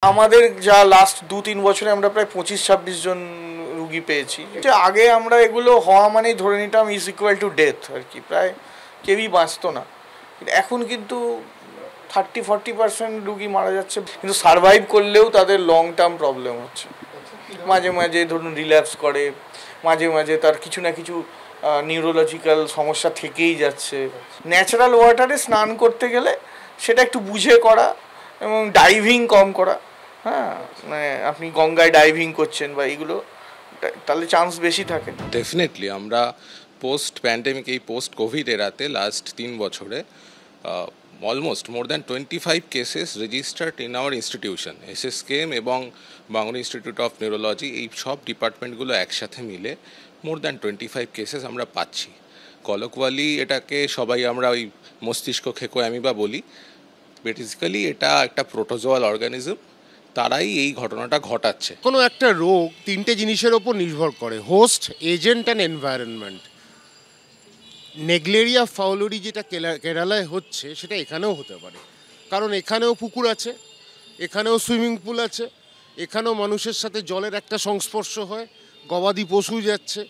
আমাদের যা লাস্ট 2-3 বছরে আমরা প্রায় 25-26 জন রুগী পেয়েছি। আগে আমরা এগুলো হওয়া মানেই ধরে নিতাম ইজ ইকুয়াল টু ডেথ আর কি, প্রায় কেউই বাঁচতো না। এখন কিন্তু 30-40% রুগী মারা যাচ্ছে, কিন্তু সারভাইভ করলেও তাদের লং টার্ম প্রবলেম হচ্ছে। মাঝে মাঝে ধরুন রিল্যাপস করে, মাঝে মাঝে তার কিছু না কিছু নিউরোলজিক্যাল সমস্যা থেকেই যাচ্ছে। ন্যাচারাল ওয়াটারে স্নান করতে গেলে সেটা একটু বুঝে করা এবং ডাইভিং কম করা। হ্যাঁ, মানে আপনি গঙ্গায় ডাইভিং করছেন বা এগুলো, তাহলে চান্স বেশি থাকে। ডেফিনেটলি আমরা পোস্ট প্যান্ডেমিক, এই পোস্ট কোভিড এরাতে লাস্ট 3 বছরে almost more than 25 cases registered in our institution. SSKM এবং বাংলা ইনস্টিটিউট অফ নিউরোলজি, এই সব ডিপার্টমেন্টগুলো একসাথে মিলে মোর দ্যান 25 কেসেস আমরা পাচ্ছি। কলকুয়ালি এটাকে সবাই আমরা ওই মস্তিষ্ক খেকো অ্যামিবা বলি। বেসিক্যালি এটা একটা প্রোটোজোয়াল অর্গানিজম, তারাই এই ঘটনাটা ঘটাচ্ছে। কোনো একটা রোগ 3টে জিনিসের ওপর নির্ভর করে: হোস্ট, এজেন্ট অ্যান্ড এনভায়রনমেন্ট। নেগলেরিয়া ফাউলরি যেটা কেরালায় হচ্ছে সেটা এখানেও হতে পারে, কারণ এখানেও পুকুর আছে, এখানেও সুইমিং পুল আছে, এখানেও মানুষের সাথে জলের একটা সংস্পর্শ হয়, গবাদি পশু যাচ্ছে,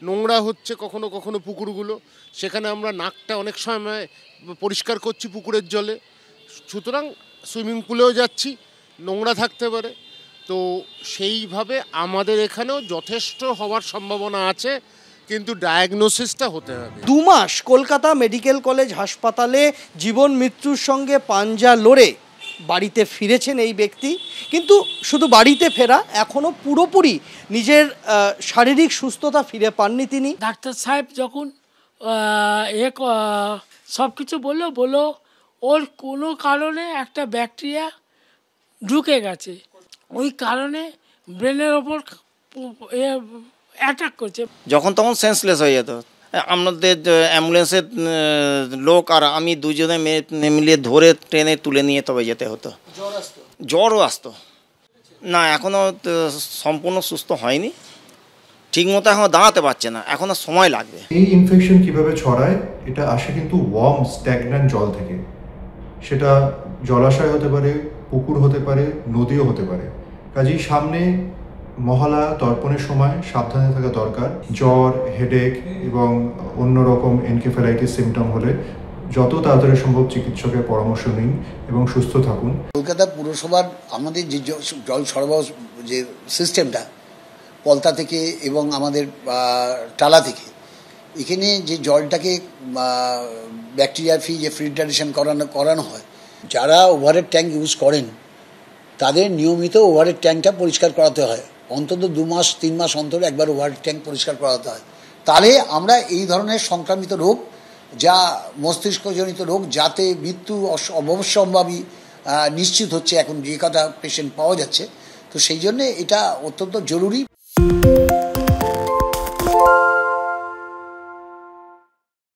নোংরা হচ্ছে কখনো কখনো পুকুরগুলো, সেখানে আমরা নাকটা অনেক সময় পরিষ্কার করছি পুকুরের জলে, সুতরাং সুইমিং পুলেও যাচ্ছি, নোংরা থাকতে পারে। তো সেইভাবে আমাদের এখানেও যথেষ্ট হওয়ার সম্ভাবনা আছে, কিন্তু ডায়াগনোসিসটা হতে হবে। 2 মাস কলকাতা মেডিকেল কলেজ হাসপাতালে জীবন মৃত্যুর সঙ্গে পাঞ্জা লড়ে বাড়িতে ফিরেছেন এই ব্যক্তি। কিন্তু শুধু বাড়িতে ফেরা, এখনও পুরোপুরি নিজের শারীরিক সুস্থতা ফিরে পাননি তিনি। ডাক্তার সাহেব যখন সব কিছু বললো ওর কোনো কারণে একটা ব্যাকটেরিয়া ঢুকে গেছে, ওই কারণে ব্রেনের ওপর অ্যাটাক করছে। যখন তখন সেন্সলেস হয়ে যেত। আমাদের অ্যাম্বুলেন্সের লোক আর আমি দুজনে মিলিয়ে ধরে ট্রেনে তুলে নিয়ে তবে যেতে হতো। জ্বরও আসতো না, এখনও সম্পূর্ণ সুস্থ হয়নি, ঠিকমতো এখনও দাঁড়াতে পারছে না, এখনও সময় লাগবে। এই ইনফেকশন কিভাবে ছড়ায়? এটা আসে কিন্তু ওয়ার্ম স্ট্যাগন্যান্ট জল থেকে। সেটা জলাশয় হতে পারে, পুকুর হতে পারে, নদীও হতে পারে। কাজেই সামনে মহালয়া তর্পণের সময় সাবধানে থাকা দরকার। জ্বর, হেডেক এবং অন্যরকম এনকেফেলাইটিস সিমটম হলে যত তাড়াতাড়ি সম্ভব চিকিৎসকের পরামর্শ নিন এবং সুস্থ থাকুন। কলকাতা পুরসভার আমাদের যে জল সরবরাহ যে সিস্টেমটা, পলতা থেকে এবং আমাদের টালা থেকে, এখানে যে জলটাকে ব্যাকটেরিয়া ফ্রি যে ফিল্টারেশন করানো হয়, যারা ওভারের ট্যাঙ্ক ইউজ করেন তাদের নিয়মিত ওভারের ট্যাঙ্কটা পরিষ্কার করাতে হয়। অন্তত 2 মাস 3 মাস অন্তর একবার ওভারের ট্যাঙ্ক পরিষ্কার করাতে হয়। তাহলে আমরা এই ধরনের সংক্রামিত রোগ, যা মস্তিষ্কজনিত রোগ, যাতে মৃত্যু অবশ্যম্ভাবী নিশ্চিত হচ্ছে এখন যে কটা পেশেন্ট পাওয়া যাচ্ছে, তো সেই জন্যে এটা অত্যন্ত জরুরি।